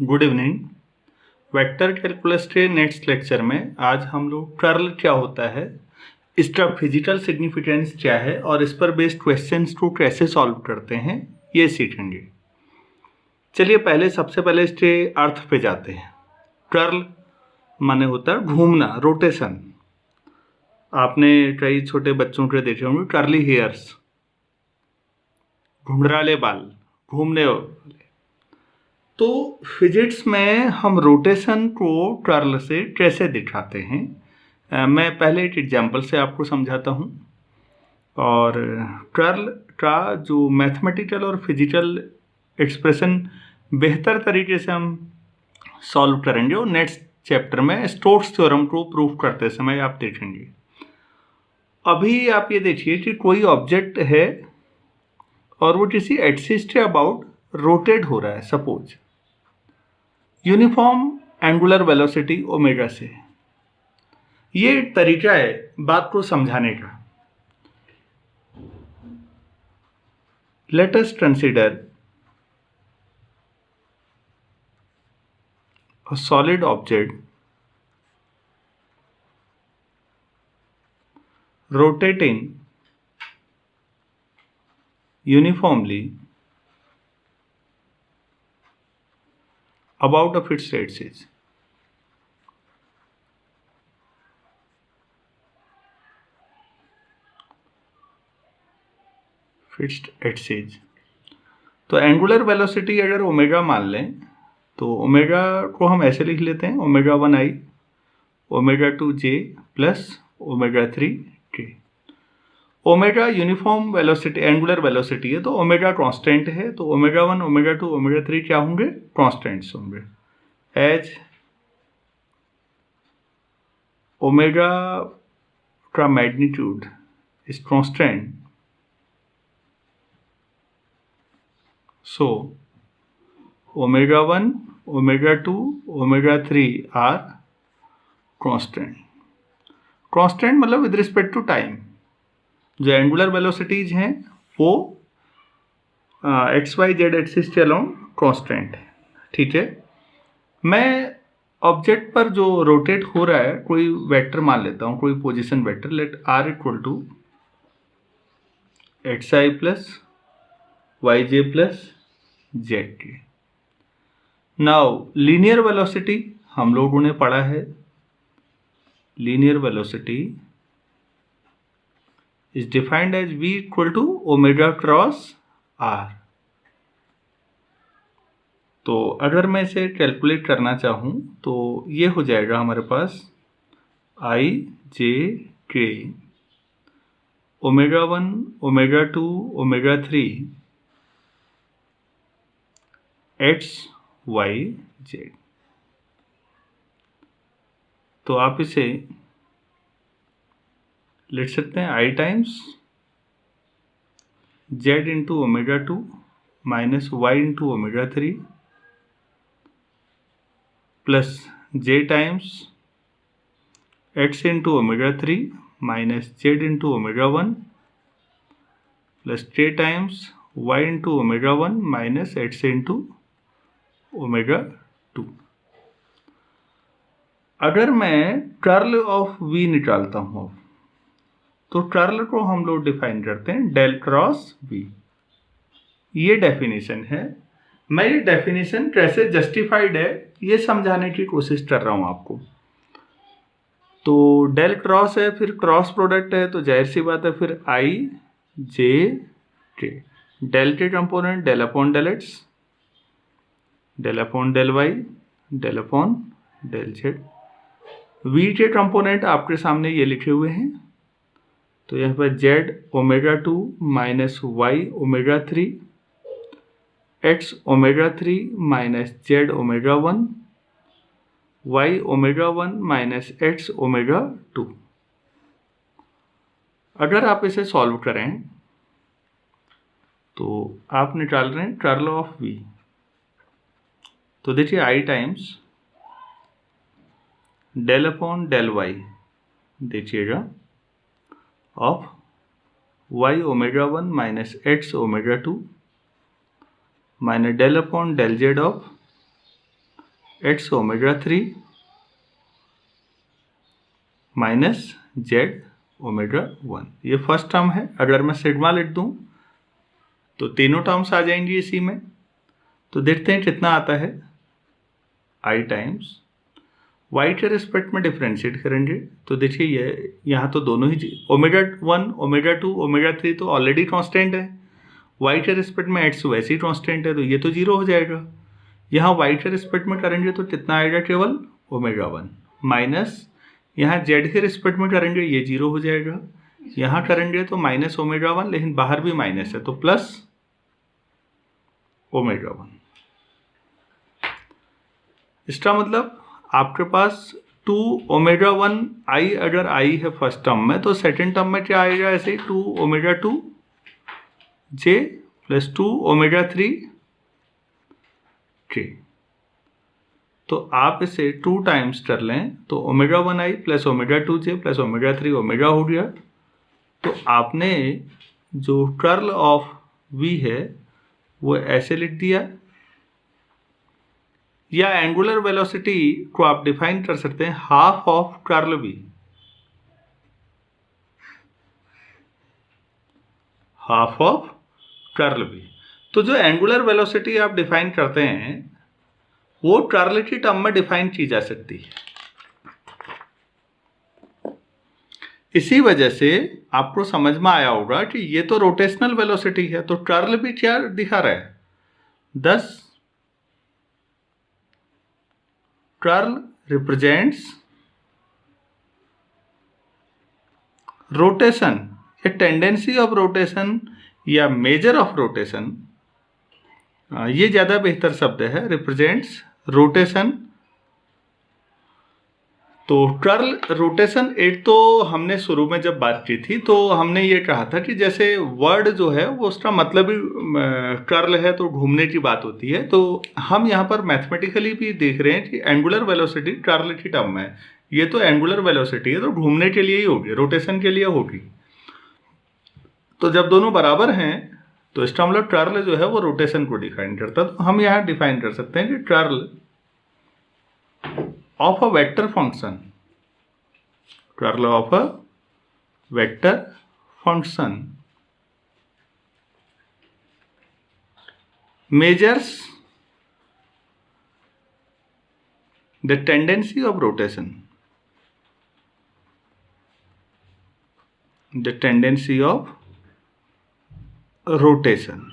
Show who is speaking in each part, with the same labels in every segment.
Speaker 1: Good evening. Vector calculus के next lecture में आज हम लोग कर्ल क्या होता है, इसका फिजिकल सिग्निफिकेंस क्या है और इस पर बेस्ड क्वेश्चंस को कैसे सॉल्व करते हैं ये सीखेंगे। चलिए सबसे पहले इसके अर्थ पे जाते हैं। कर्ल माने होता है घूमना, रोटेशन। आपने कई छोटे बच्चों के देखे होंगे कर्ली हेयर्स, घुंघराले बाल, घूमने वाले। तो फिजिक्स में हम रोटेशन को कर्ल से कैसे दिखाते हैं, मैं पहले एक एग्जांपल से आपको समझाता हूँ। और कर्ल का जो मैथमेटिकल और फिजिकल एक्सप्रेशन बेहतर तरीके से हम सॉल्व करेंगे और नेक्स्ट चैप्टर में स्टोक्स थ्योरम को प्रूव करते समय आप देखेंगे। अभी आप ये देखिए कि कोई ऑब्जेक्ट है और वो किसी एक्सिस के अबाउट रोटेट हो रहा है, suppose uniform angular velocity omega से। ये एक तरीका है बात को समझाने का। Let us consider a solid object rotating uniformly about of its axis. Fixed axis. तो एंगुलर वेलोसिटी अगर ओमेगा मान लें तो ओमेगा को हम ऐसे लिख लेते हैं, omega 1i, omega 2j plus omega 3k। Omega uniform velocity, angular velocity है तो ओमेगा कांस्टेंट है, तो ओमेगा 1, ओमेगा 2, ओमेगा 3 क्या होंगे? कांस्टेंट्स होंगे। एज ओमेगा का magnitude is constant, so omega 1, omega 2, omega 3 are constant. constant मतलब विद रिस्पेक्ट टू टाइम। जो एंगुलर वेलोसिटीज हैं वो एक्स वाई जेड एक्सिस के अलोंग कांस्टेंट है। ठीक है, मैं ऑब्जेक्ट पर जो रोटेट हो रहा है कोई वेक्टर मान लेता हूँ, कोई position vector. Let r equal to x i plus y j plus z k. Now linear velocity हम लोगों ने पढ़ा है, linear velocity is defined as v equal to omega cross r। तो अगर मैं इसे कैलकुलेट करना चाहूँ तो ये हो जाएगा हमारे पास i j k omega 1, omega 2, omega 3 x y z. तो आप इसे लिख सकते हैं i times z into omega 2 minus y into omega 3 plus j times x into omega 3 minus z into omega 1 plus k times y into omega 1 minus x into omega 2। अगर मैं curl of v निकालता हूँ तो curl को हम लोग define करते हैं डेल क्रॉस v। ये डेफिनेशन है। मैं ये डेफिनेशन कैसे जस्टिफाइड है ये समझाने की कोशिश कर रहा हूँ आपको। तो डेल क्रॉस है, फिर क्रॉस प्रोडक्ट है, तो जाहिर सी बात है फिर i j k। डेल के component del upon del x, del upon del y, del upon del z. v के कंपोनेंट आपके सामने ये लिखे हुए हैं, तो यहाँ पर z omega 2 minus y omega 3, x omega 3 minus z omega 1, y omega 1 minus x omega 2। अगर आप इसे सॉल्व करें तो आप निकाल रहे हैं कर्ल ऑफ v। तो देखिए i times del upon del y देखिएगा of y omega 1 minus x omega 2 minus del upon del z of x omega 3 minus z omega 1। ये फर्स्ट टर्म है। अगर मैं सिग्मा लिख दूं तो तीनों टर्म्स आ जाएंगी इसी में। तो देखते हैं कितना आता है। आई टाइम्स वाई के रिस्पेक्ट में डिफ्रेंशिएट करेंगे तो देखिए ये यहाँ तो दोनों ही ओमेगा 1 ओमेगा 2 ओमेगा 3 तो ऑलरेडी कांस्टेंट है। वाई के रिस्पेक्ट में एक्स वैसे ही कांस्टेंट है तो ये तो जीरो हो जाएगा। यहाँ वाई के रिस्पेक्ट में करेंगे तो कितना आएगा, केवल ओमेगा 1 माइनस यहाँ जेड के रिस्पेक्ट में करेंगे ये जीरो हो जाएगा। यहाँ करेंगे तो माइनस ओमेगा 1, लेकिन बाहर भी माइनस है तो प्लस ओमेगा 1। इसका मतलब आपके पास 2 ओमेगा 1 आई अगर आई है फर्स्ट टर्म में तो सेकेंड टर्म में क्या आएगा, ऐसे 2 ओमेगा 2 जे प्लस 2 ओमेगा 3 के। तो आप इसे 2 टाइम्स कर लें तो ओमेगा 1 आई प्लस ओमेगा 2 जे प्लस ओमेगा 3 ओमेगा हो गया। तो आपने जो कर्ल ऑफ वी है वो ऐसे लिख दिया। या एंगुलर वेलोसिटी को आप डिफाइन कर सकते हैं half of curl v, half of curl v. तो जो एंगुलर वेलोसिटी आप डिफाइन करते हैं वो कर्ल की टर्म में डिफाइन की जा सकती है। इसी वजह से आपको समझ में आया होगा कि ये तो रोटेशनल वेलोसिटी है तो कर्ल भी क्या दिखा रहा है, 10 curl represents rotation, a tendency of rotation या मेजर ऑफ रोटेशन, ये ज़्यादा बेहतर शब्द है, रिप्रेजेंट्स रोटेशन। तो कर्ल रोटेशन एक तो हमने शुरू में जब बात की थी तो हमने ये कहा था कि जैसे वर्ड जो है वो उसका मतलब ही कर्ल है तो घूमने की बात होती है। तो हम यहाँ पर मैथमेटिकली भी देख रहे हैं कि एंगुलर वेलोसिटी कर्ल की टर्म है, ये तो एंगुलर वेलोसिटी है तो घूमने के लिए ही होगी, रोटेशन के लिए होगी। तो जब दोनों बराबर हैं तो इसका मतलब कर्ल जो है वो रोटेशन को डिफाइन करता है। तो हम यहाँ डिफाइन कर सकते हैं कि curl of a vector function, curl of a vector function measures the tendency of rotation, the tendency of rotation।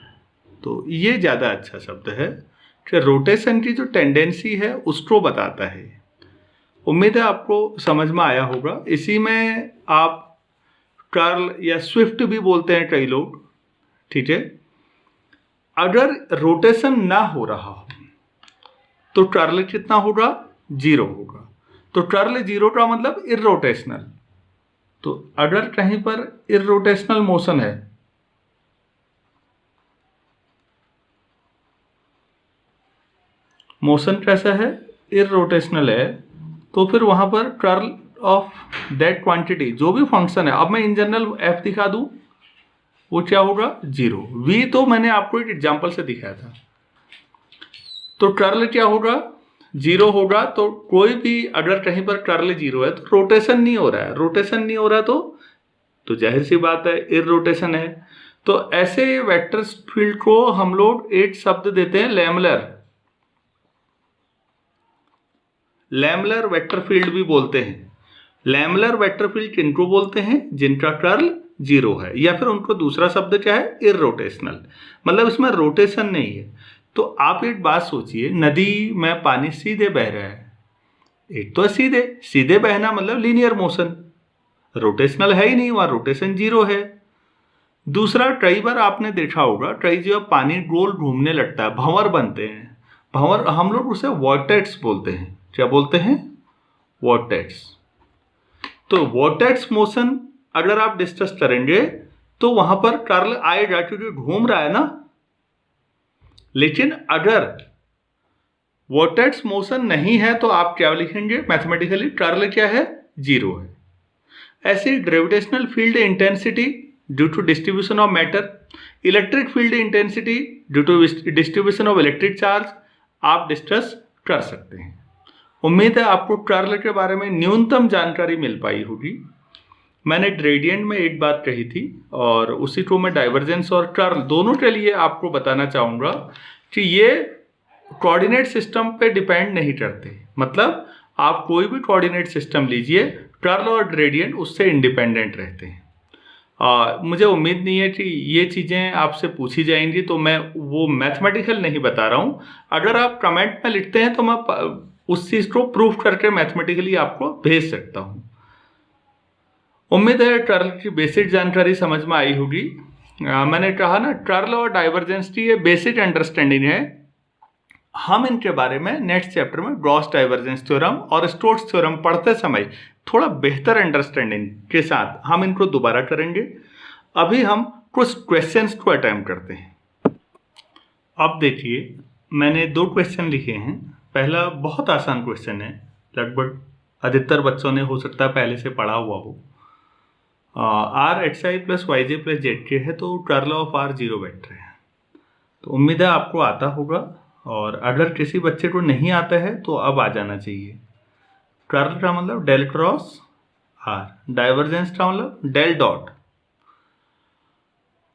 Speaker 1: तो ये ज़्यादा अच्छा शब्द है कि रोटेशन की जो टेंडेंसी है उसको बताता है। उम्मीद है आपको समझ में आया होगा। इसी में आप कर्ल या स्विफ्ट भी बोलते हैं कई लोग, ठीक है। अगर रोटेशन ना हो रहा हो तो कर्ल कितना होगा, 0 होगा। तो कर्ल 0 का मतलब इररोटेशनल। तो अगर कहीं पर इररोटेशनल मोशन है मोशन कैसा है, इररोटेशनल है, तो फिर वहां पर कर्ल ऑफ दैट क्वांटिटी जो भी फंक्शन है, अब मैं इन जनरल एफ दिखा दूं, वो क्या होगा, 0। वी तो मैंने आपको एक एग्जांपल से दिखाया था। तो कर्ल क्या होगा, 0 होगा। तो कोई भी अगर कहीं पर कर्ल 0 है तो रोटेशन नहीं हो रहा है, रोटेशन नहीं हो रहा तो जाहिर सी बात है इररोटेशन है। तो ऐसे वेक्टर फील्ड को हम लोग एक शब्द देते हैं लैमलर, लैमलर वेक्टर फील्ड भी बोलते हैं। लैमलर वेक्टर फील्ड किनको बोलते हैं, जिनका कर्ल 0 है, या फिर उनको दूसरा शब्द क्या है, इररोटेशनल, मतलब इसमें रोटेशन नहीं है। तो आप एक बात सोचिए, नदी में पानी सीधे बह रहा है, एक तो सीधे सीधे बहना मतलब लीनियर मोशन, रोटेशनल है ही नहीं, वहां रोटेशन 0 है। दूसरा, कई बार आपने देखा होगा कई जगह पानी गोल घूमने लगता है, भंवर बनते हैं, भंवर हम लोग उसे वॉर्टेक्स बोलते हैं। क्या बोलते हैं, वॉर्टेक्स। तो वॉर्टेक्स मोशन अगर आप डिस्कस करेंगे तो वहां पर कर्ल आएगा क्योंकि घूम रहा है ना। लेकिन अगर वॉर्टेक्स मोशन नहीं है तो आप क्या लिखेंगे मैथमेटिकली, कर्ल क्या है, 0 है। ऐसी gravitational field intensity due to distribution of matter, electric field intensity due to distribution of electric charge आप डिस्कस कर सकते हैं। उम्मीद है आपको टर्ल के बारे में न्यूनतम जानकारी मिल पाई होगी। मैंने ग्रेडियंट में एक बात कही थी और उसी को मैं डाइवर्जेंस और टर्ल दोनों के लिए आपको बताना चाहूँगा कि ये कोऑर्डिनेट सिस्टम पे डिपेंड नहीं करते। मतलब आप कोई भी कोऑर्डिनेट सिस्टम लीजिए, टर्ल और ग्रेडियंट उससे इंडिपेंडेंट रहते हैं। मुझे उम्मीद नहीं है कि ये चीज़ें आपसे पूछी जाएंगी, तो मैं वो मैथमेटिकल नहीं बता रहा हूँ। अगर आप कमेंट में लिखते हैं तो मैं उस चीज़ को प्रूफ करके मैथमेटिकली आपको भेज सकता हूँ। उम्मीद है टर्ल की बेसिक जानकारी समझ में आई होगी। मैंने कहा ना, टर्ल और डाइवर्जेंस की ये बेसिक अंडरस्टैंडिंग है। हम इनके बारे में नेक्स्ट चैप्टर में गॉस डाइवर्जेंस थ्योरम और स्टोक्स थ्योरम पढ़ते समय थोड़ा बेहतर अंडरस्टैंडिंग के साथ हम इनको दोबारा करेंगे। अभी हम कुछ क्वेश्चंस को अटेम्प्ट करते हैं। अब देखिए, मैंने 2 क्वेश्चन लिखे हैं। पहला बहुत आसान क्वेश्चन है, लगभग अधिकतर बच्चों ने हो सकता है पहले से पढ़ा हुआ हो। R x i plus y j plus z k है, तो कर्ल ऑफ आर 0 वेक्टर है। तो उम्मीद है आपको आता होगा, और अगर किसी बच्चे को नहीं आता है तो अब आ जाना चाहिए। कर्ल का मतलब डेल क्रॉस आर, डाइवर्जेंस का मतलब डेल डॉट।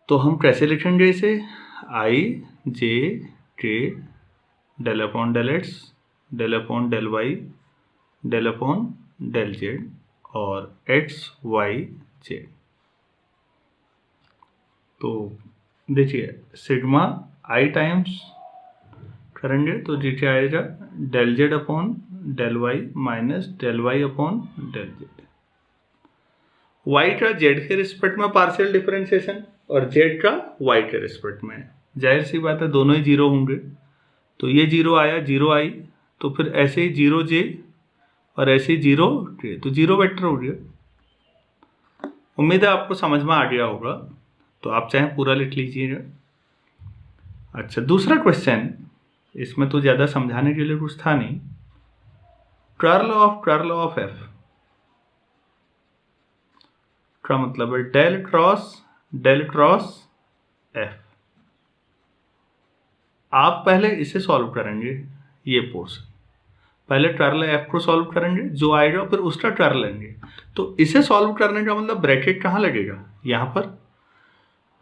Speaker 1: तो हम कैसे लिखेंगे इसे? I j k del upon del x del upon del y del upon del z और एक्स वाई जेड। तो देखिए, सिग्मा आई टाइम्स करेंगे तो देखिए आएगा del z upon del y minus del y upon del z. Y का z के respect में पार्शियल डिफरेंशिएशन और जेड का वाई के रिस्पेक्ट में। जाहिर सी बात है दोनों ही 0 होंगे, तो ये 0 आया, 0 आई, तो फिर ऐसे ही 0 जे और ऐसे ही 0 के, तो 0 वेक्टर हो गया। उम्मीद है आपको समझ में आ गया होगा, तो आप चाहे पूरा लिख लीजिएगा। अच्छा, दूसरा क्वेश्चन, इसमें तो ज़्यादा समझाने के लिए कुछ था नहीं। कर्ल ऑफ एफ का मतलब है डेल क्रॉस एफ। आप पहले इसे सॉल्व करेंगे, ये पोर्शन पहले कर्ल एफ को सॉल्व करेंगे, जो आएगा फिर उसका कर्ल लेंगे। तो इसे सॉल्व करने का मतलब ब्रैकेट कहाँ लगेगा? यहाँ पर।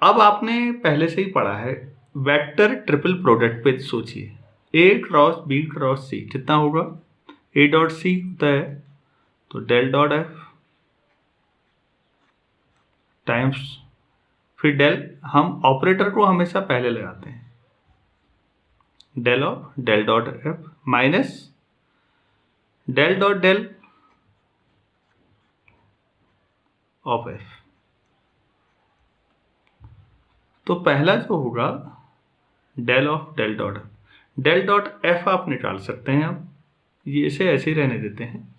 Speaker 1: अब आपने पहले से ही पढ़ा है वेक्टर ट्रिपल प्रोडक्ट पे, सोचिए a cross b cross c कितना होगा? ए डॉट सी होता है, तो डेल डॉट एफ टाइम्स, फिर डेल, हम ऑपरेटर को हमेशा पहले लगाते हैं, del of del dot f minus del dot del of f. तो पहला जो होगा del of del dot f आप निकाल सकते हैं। अब ये इसे ऐसे ही रहने देते हैं,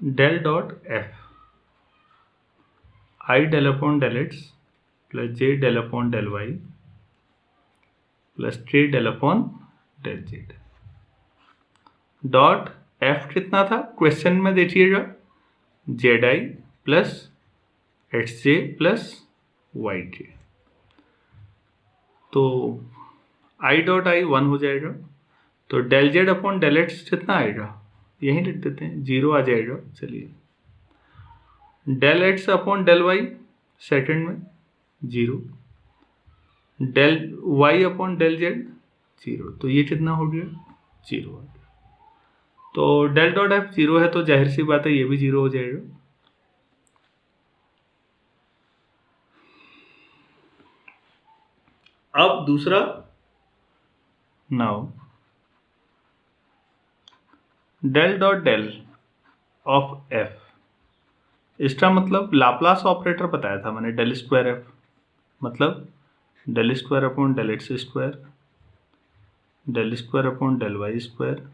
Speaker 1: del dot F i del upon del x plus j del upon del y plus k del upon del z. Dot F कितना था क्वेश्चन में देखिएगा? Z i plus x j plus y k. तो i dot i 1 हो जाएगा, तो del z upon del x कितना आएगा? यहीं लिख देते हैं, 0 आ जाएगा। चलिए, del x upon del y second में 0, del y upon del z 0, तो ये कितना हो गया? 0 आ गया। तो डेल डॉट एफ 0 है, तो जाहिर सी बात है ये भी 0 हो जाएगा। अब दूसरा, now del dot del of F, इसका मतलब लाप्लास ऑपरेटर बताया था मैंने, डेल स्क्वायर एफ, मतलब del square upon del x square, del square upon del y square,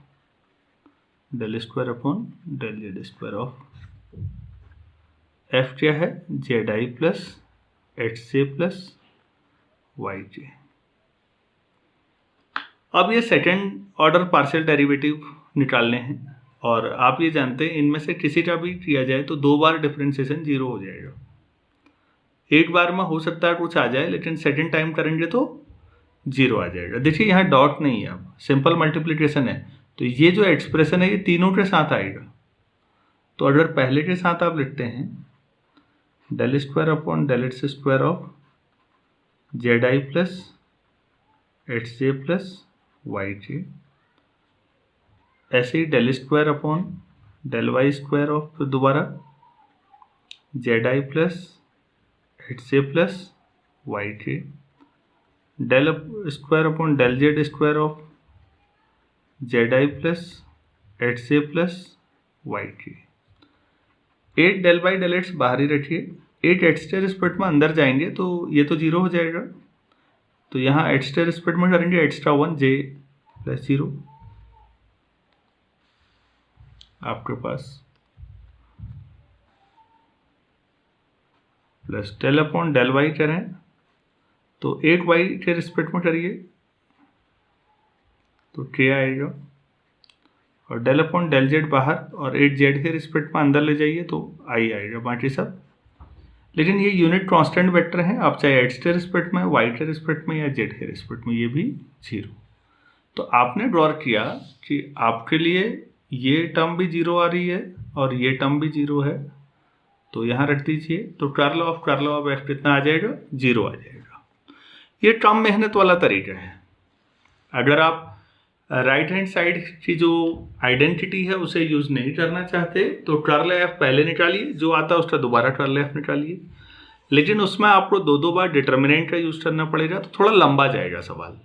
Speaker 1: del square upon del z square of F. क्या है? Z i plus x j plus y j. अब ये second order partial derivative निकालने हैं, और आप ये जानते हैं इनमें से किसी का भी किया जाए तो 2 बार डिफरेंशिएशन 0 हो जाएगा। एक बार में हो सकता है कुछ आ जाए, लेकिन सेकेंड टाइम करेंगे तो 0 आ जाएगा। देखिए यहाँ डॉट नहीं है, अब सिंपल मल्टीप्लिकेशन है, तो ये जो एक्सप्रेशन है ये तीनों के साथ आएगा। तो अगर पहले के साथ आप लिखते हैं del square upon del x square of z i plus h j plus y j, ऐसे ही del square upon del y square of दोबारा z i plus h j plus y j, del square upon del z square of z i plus h j plus y j. 8 del by del x बाहर ही रखिए, 8 H square spread में अंदर जाएंगे तो ये तो जीरो हो जाएगा। तो यहाँ एच स्क्वायर स्प्रेड में करेंगे एक्स्ट्रा 1 जे प्लस 0 आपके पास, plus del upon del y करें तो 8 वाई के रिस्पेक्ट में करिए तो के आएगा, और डेल अपॉन डेल जेड बाहर और 8 जेड के रिस्पेक्ट में अंदर ले जाइए तो आई आएगा, बाकी सब। लेकिन ये यूनिट कांस्टेंट वेक्टर है, आप चाहे एक्स के रिस्पेक्ट में, वाई के रिस्पेक्ट में या जेड के रिस्पेक्ट में, ये भी 0। तो आपने ड्रॉ किया कि आपके लिए ये टर्म भी 0 आ रही है और ये टर्म भी 0 है, तो यहाँ रख दीजिए। तो कर्ल ऑफ एक्स कितना आ जाएगा? 0 आ जाएगा। ये टर्म मेहनत वाला तरीका है। अगर आप राइट हैंड साइड की जो आइडेंटिटी है उसे यूज नहीं करना चाहते तो कर्ल एफ पहले निकालिए, जो आता है उसका दोबारा कर्ल एफ निकालिए, लेकिन उसमें आपको दो बार डिटर्मिनेंट का यूज करना पड़ेगा, तो थोड़ा लंबा जाएगा सवाल।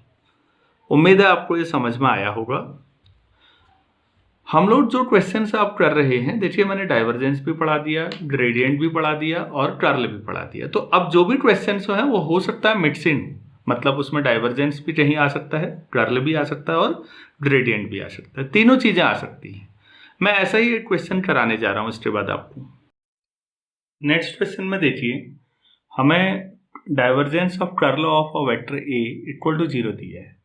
Speaker 1: उम्मीद है आपको ये समझ में आया होगा। हम लोग जो क्वेश्चन आप कर रहे हैं, देखिए मैंने डाइवर्जेंस भी पढ़ा दिया, ग्रेडियंट भी पढ़ा दिया और कर्ल भी पढ़ा दिया। तो अब जो भी क्वेश्चन हैं वो हो सकता है मिक्सिंग, मतलब उसमें डाइवर्जेंस भी कहीं आ सकता है, कर्ल भी आ सकता है और ग्रेडियंट भी आ सकता है, तीनों चीज़ें आ सकती हैं। मैं ऐसा ही एक क्वेश्चन कराने जा रहा हूँ इसके बाद आपको। नेक्स्ट क्वेश्चन में देखिए, हमें divergence of curl of a vector A equal to 0 दिया है।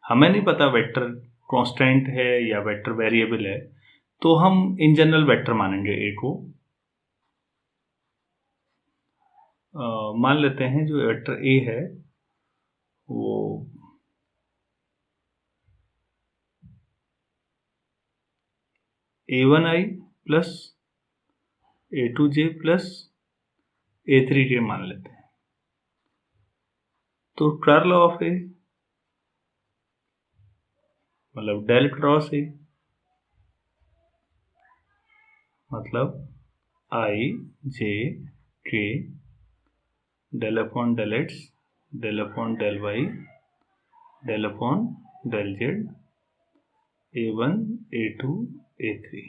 Speaker 1: हमें नहीं पता वेक्टर कांस्टेंट है या वेक्टर वेरिएबल है, तो हम इन जनरल वेक्टर मानेंगे ए को। मान लेते हैं जो वेक्टर ए है वो a1i plus a2j plus a3j मान लेते हैं। तो कर्ल ऑफ ए मतलब डेल क्रॉस ए, मतलब i j k del upon del x del upon del y del upon del z a1 a2 a3।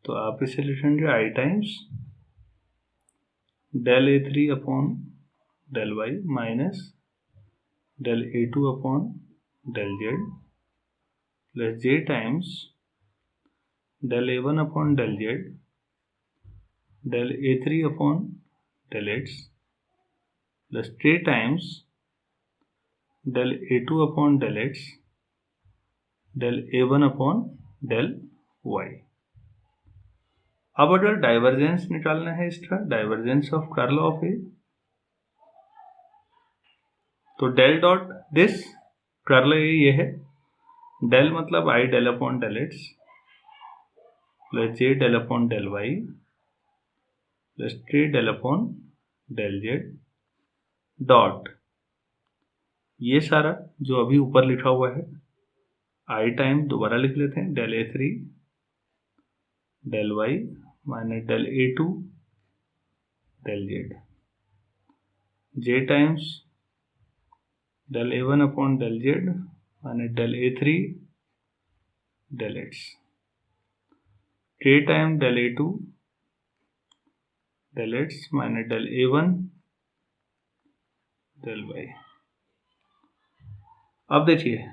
Speaker 1: तो आप इसे लिखेंगे i times del a3 upon del y minus del a2 upon del z plus j times del a1 upon del z del a3 upon del x plus k times del a2 upon del x del a1 upon del y. अब अगर divergence निकालना है इसका, divergence of curl of A, तो del dot this curl A ये है, del मतलब i del upon del x plus j del upon del y plus k del upon del z dot ये सारा जो अभी ऊपर लिखा हुआ है आई टाइम दोबारा लिख लेते हैं, del a3 del y minus del a2 del z j times del a1 upon del z minus del a3 del x k time del a2 del x minus del a1 del y. अब देखिए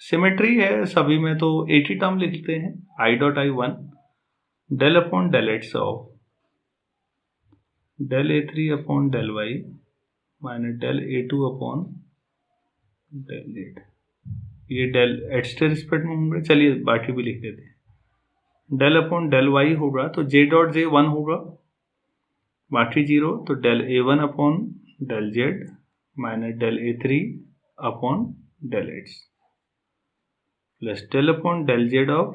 Speaker 1: symmetry है सभी में, तो एक ही term लिखते हैं, i dot i one del upon del x of del a3 upon del y minus del a2 upon del z. ये डेल एक्स के रिस्पेक्ट में होंगे, चलिए बाकी भी लिख देते हैं। डेल अपॉन डेल वाई होगा तो जे डॉट जे 1 होगा, बाकी 0, तो del a1 upon del z minus del a3 upon del x plus del upon del z of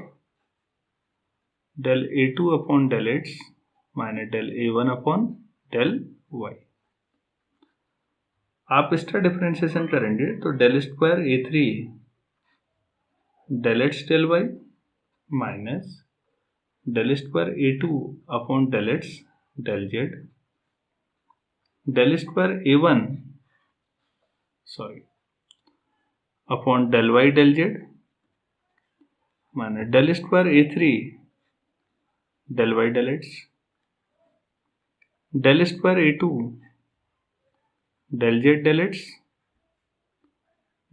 Speaker 1: del A2 upon del x minus del A1 upon del y. आप इसका differentiation करेंगे तो del square A3 del x del y minus del square A2 upon del x del z del square A1 upon del y del z minus del square A3 del y del x del square A2 del z del x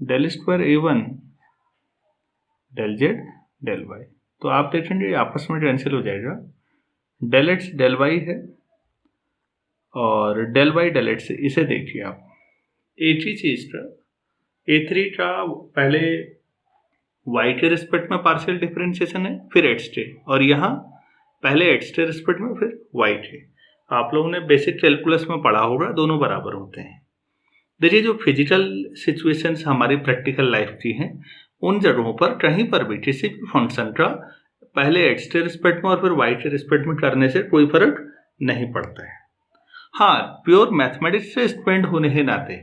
Speaker 1: del square A1 del z del y. तो आप देखेंगे आपस में cancel हो जाएगा, del x del Y है और del y del x. इसे देखिए आप, एक ही चीज़ का A3 का पहले y के रिस्पेक्ट में पार्शियल डिफरेंशिएशन है, फिर x के, और यहाँ पहले x के रिस्पेक्ट में फिर y के। आप लोगों ने बेसिक कैलकुलस में पढ़ा होगा, दोनों बराबर होते हैं। देखिए जो फिजिकल सिचुएशंस हमारी प्रैक्टिकल लाइफ की हैं, उन जगहों पर कहीं पर भी किसी भी फंक्शन का पहले x के रिस्पेक्ट में और फिर y के रिस्पेक्ट में करने से कोई फर्क नहीं पड़ता है। हाँ, प्योर मैथमेटिक्स से स्टूडेंट होने के नाते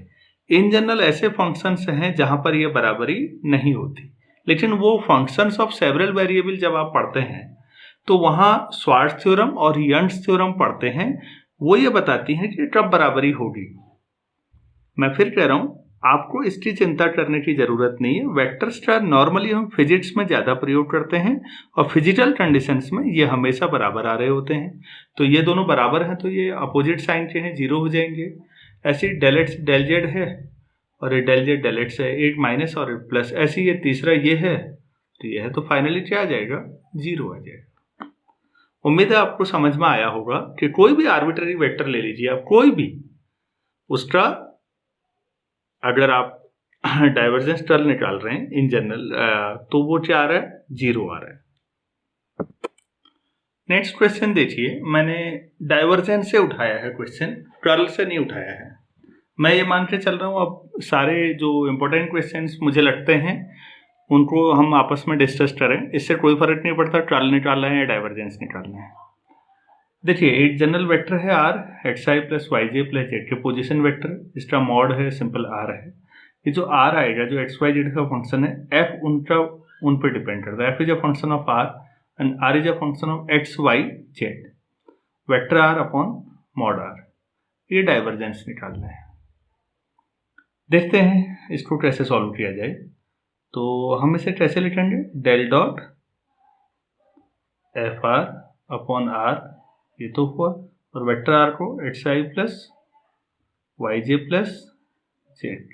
Speaker 1: इन जनरल ऐसे फंक्शंस हैं जहां पर ये बराबरी नहीं होती, लेकिन वो फंक्शंस ऑफ सेवरल वेरिएबल जब आप पढ़ते हैं तो वहां स्वार्ट्ज थ्योरम और यंग्स थ्योरम पढ़ते हैं, वो ये बताती हैं कि कब बराबरी होगी। मैं फिर कह रहा हूं, आपको इसकी चिंता करने की जरूरत नहीं है। वेक्टर स्टार नॉर्मली हम फिजिक्स में ज्यादा प्रयोग करते हैं और फिजिकल कंडीशंस में ये हमेशा बराबर आ रहे होते हैं। तो ये दोनों बराबर हैं तो ये अपोजिट साइन के हैं, जीरो हो जाएंगे। ऐसे डेल एक्स डेल जेड है और ये डेल जेड डेल एक्स है, एक माइनस और एक प्लस, ऐसे ये तीसरा ये है तो ये है, तो फाइनली क्या आ जाएगा, जीरो आ जाएगा। उम्मीद है आपको समझ में आया होगा कि कोई भी आर्बिट्ररी वेक्टर ले लीजिए आप, कोई भी, उसका अगर आप डाइवर्जेंस टर्म निकाल रहे हैं इन जनरल तो वो क्या आ रहा है, जीरो आ रहा है। नेक्स्ट क्वेश्चन देखिए, मैंने डाइवर्जेंस से उठाया है क्वेश्चन, कर्ल से नहीं उठाया है। मैं ये मान के चल रहा हूँ अब सारे जो इंपॉर्टेंट क्वेश्चंस मुझे लगते हैं उनको हम आपस में डिस्कस करें, इससे कोई फर्क नहीं पड़ता कर्ल निकालना है या डाइवर्जेंस निकालना है। देखिए एक जनरल वेक्टर है r, x i plus y j plus z k position vector, इसका मॉड है सिंपल आर है। ये जो आर आएगा, जो एक्स वाई जेड का फंक्शन है, एफ उन पर डिपेंड करता है। F is a function of r and r is a function of x y z, vector r upon mod r. ये डाइवर्जेंस निकालना है। देखते हैं इसको कैसे सॉल्व किया जाए। तो हम इसे कैसे लिखेंगे, del dot f r upon r, ये तो हुआ, और वेक्टर आर को x i plus y j plus z.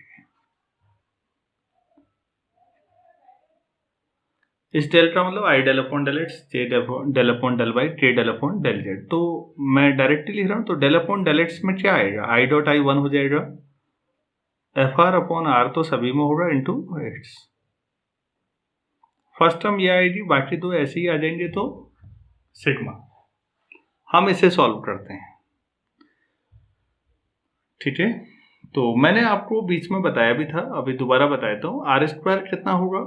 Speaker 1: इस डेल का मतलब i del upon del x, j del upon del y, k del upon del z. तो मैं डायरेक्टली लिख रहा हूँ, तो डेल अपॉन डेल एक्स में क्या आएगा, आई डॉट आई 1 हो जाएगा, एफ आर अपॉन आर तो सभी में होगा इंटू एक्स। फर्स्ट टर्म ये आएगी, बाकी दो ऐसे ही आ जाएंगे, तो सिग्मा। हम इसे सॉल्व करते हैं, ठीक है। तो मैंने आपको बीच में बताया भी था, अभी दोबारा बता देता हूँ। आर स्क्वायर कितना होगा,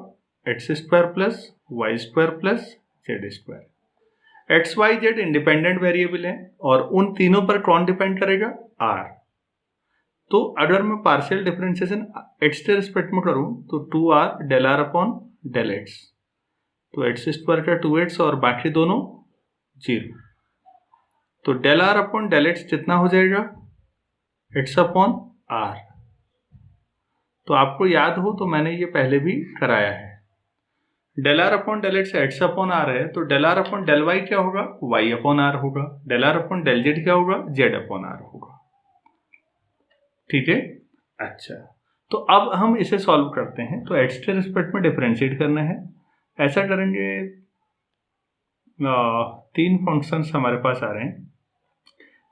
Speaker 1: x square plus y square plus z square. X y z independent variable है और उन तीनों पर कौन डिपेंड करेगा, आर। तो अगर मैं पार्शियल डिफरेंशिएशन एक्स के रिस्पेक्ट में करूं तो 2r del r upon del x, तो एक्स स्क्वायर का 2x और बाकी दोनों 0। तो del r upon del x कितना हो जाएगा, एक्स अपॉन आर। तो आपको याद हो तो मैंने ये पहले भी कराया है। Del r upon del x upon r है, तो del r upon del y क्या होगा, वाई अपॉन आर होगा। Del r upon del z क्या होगा, जेड अपॉन आर होगा, ठीक है। अच्छा, तो अब हम इसे सॉल्व करते हैं। तो एक्स के रिस्पेक्ट में डिफरेंशिएट करना है। ऐसा करेंगे, 3 फंक्शंस हमारे पास आ रहे हैं।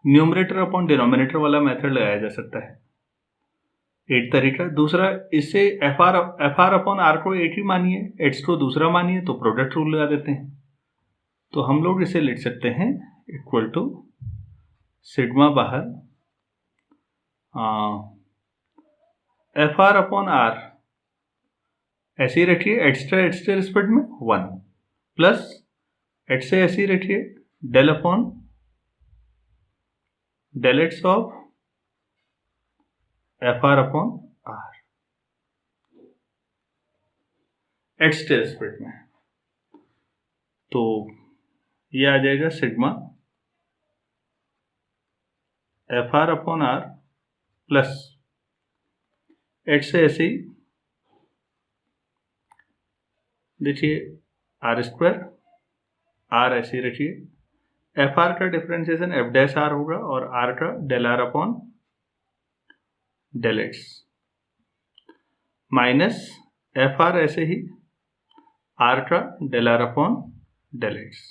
Speaker 1: न्यूमरेटर अपॉन डिनोमिनेटर वाला मेथड लगाया जा सकता है, एक तरीका। दूसरा, इससे एफ आर अपॉन आर को एक ही मानिए, एक्स को दूसरा मानिए, तो प्रोडक्ट रूल लगा देते हैं। तो हम लोग इसे लिख सकते हैं इक्वल टू सिग्मा बाहर एफ आर अपॉन आर ऐसे ही रखिए एच से रिस्पेक्ट में 1 प्लस एच से ऐसे ही रखिए del upon del x of f r upon r h के रिस्पेक्ट में। तो ये आ जाएगा sigma f r upon r plus h से ऐसे ही देखिए आर स्क्वायर, आर ऐसे ही रखिए। एफ आर का डिफरेंशिएशन एफ डैश आर होगा और आर का del r upon del x minus f r ऐसे ही आर का del r upon del x.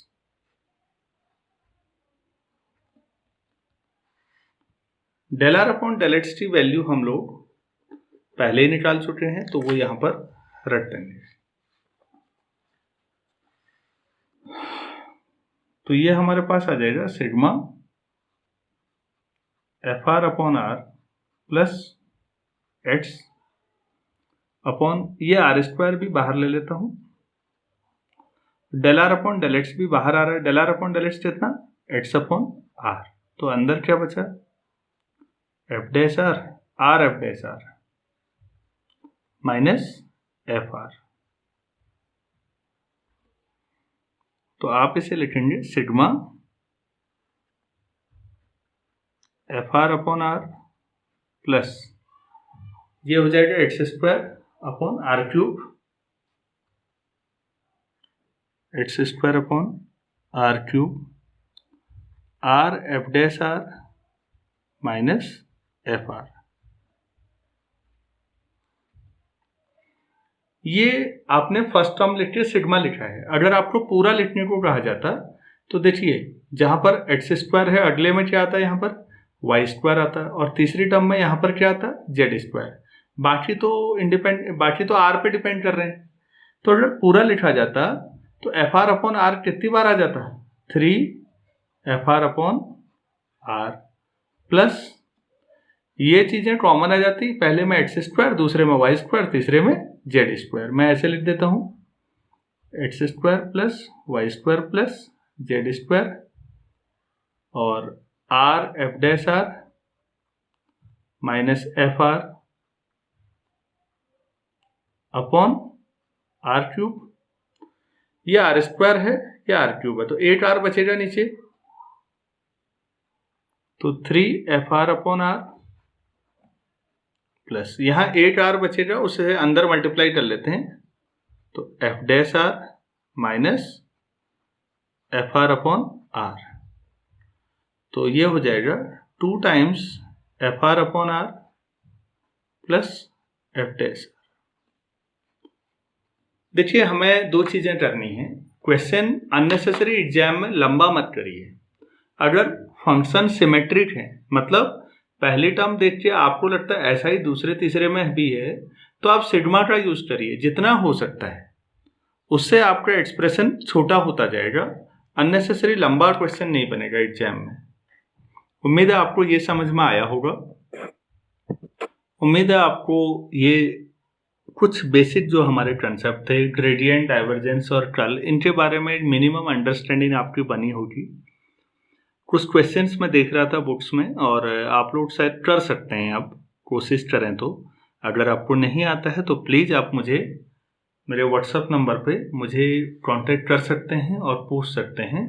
Speaker 1: Del r upon del x की वैल्यू हम लोग पहले ही निकाल चुके हैं, तो वो यहां पर रख देंगे। तो ये हमारे पास आ जाएगा sigma f r upon r plus x upon ये आर स्क्वायर भी बाहर ले लेता हूं, del r upon del x भी बाहर आ रहा है। Del r upon del x कितना, एक्स अपॉन आर। तो अंदर क्या बचा, f dash r f dash r minus f r. तो आप इसे लिखेंगे sigma f r upon r plus ये हो जाएगा x square upon r cube, x square upon r cube r f dash r minus f r. ये आपने first term लिख के सिग्मा लिखा है। अगर आपको पूरा लिखने को कहा जाता तो देखिए जहां पर एक्स स्क्वायर है अगले में क्या आता है, यहाँ पर वाई स्क्वायर आता है और तीसरी टर्म में यहाँ पर क्या आता है, जेड स्क्वायर। बाकी तो आर पे डिपेंड कर रहे हैं। तो अगर पूरा लिखा जाता तो एफ आर अपॉन आर कितनी बार आ जाता है, 3 f r upon r plus ये चीजें कॉमन आ जाती, पहले में एक्स स्क्वायर, दूसरे में वाई स्क्वायर, तीसरे में जेड स्क्वायर। मैं ऐसे लिख देता हूं x square plus y square plus z square और r f dash r minus f r upon r cube. ये आर स्क्वायर है, ये आर क्यूब है, तो 8 आर बचेगा नीचे, तो 3 f r upon r plus यहां 8 आर बचेगा, उसे अंदर मल्टीप्लाई कर लेते हैं, तो f dash r minus f r upon r. तो ये हो जाएगा 2 times f r upon r plus f dash. देखिए हमें 2 चीजें करनी है। क्वेश्चन अननेसेसरी एग्जाम में लंबा मत करिए। अगर फंक्शन सिमेट्रिक है, मतलब पहली टर्म देख के आपको लगता है ऐसा ही दूसरे तीसरे में भी है, तो आप सिग्मा का यूज करिए जितना हो सकता है, उससे आपका एक्सप्रेशन छोटा होता जाएगा। अननेसेसरी लंबा क्वेश्चन नहीं बनेगा एग्जाम में। उम्मीद है आपको ये समझ में आया होगा। उम्मीद है आपको ये कुछ बेसिक जो हमारे कंसेप्ट थे, ग्रेडियंट, डाइवर्जेंस और कर्ल, इनके बारे में मिनिमम अंडरस्टैंडिंग आपकी बनी होगी। कुछ क्वेश्चंस मैं देख रहा था बुक्स में और आप लोग शायद कर सकते हैं, आप कोशिश करें तो। अगर आपको नहीं आता है तो प्लीज़ आप मुझे मेरे व्हाट्सएप नंबर पे मुझे कांटेक्ट कर सकते हैं और पूछ सकते हैं।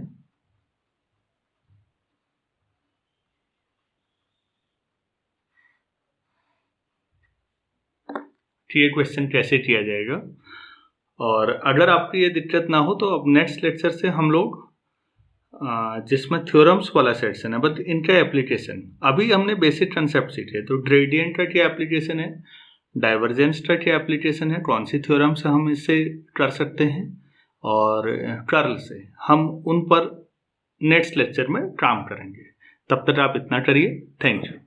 Speaker 1: कि ये क्वेश्चन कैसे किया जाएगा। और अगर आपको ये दिक्कत ना हो तो अब नेक्स्ट लेक्चर से हम लोग जिसमें थ्योरम्स वाला सेक्शन है, बट इनका एप्लीकेशन, अभी हमने बेसिक कंसेप्ट सीखे। तो ग्रेडियंट का क्या एप्लीकेशन है, डाइवर्जेंस का क्या एप्लीकेशन है, कौन सी थ्योरम से हम इसे कर सकते हैं, और कर्ल से हम उन पर नेक्स्ट लेक्चर में काम करेंगे। तब तक आप इतना करिए। Thank you.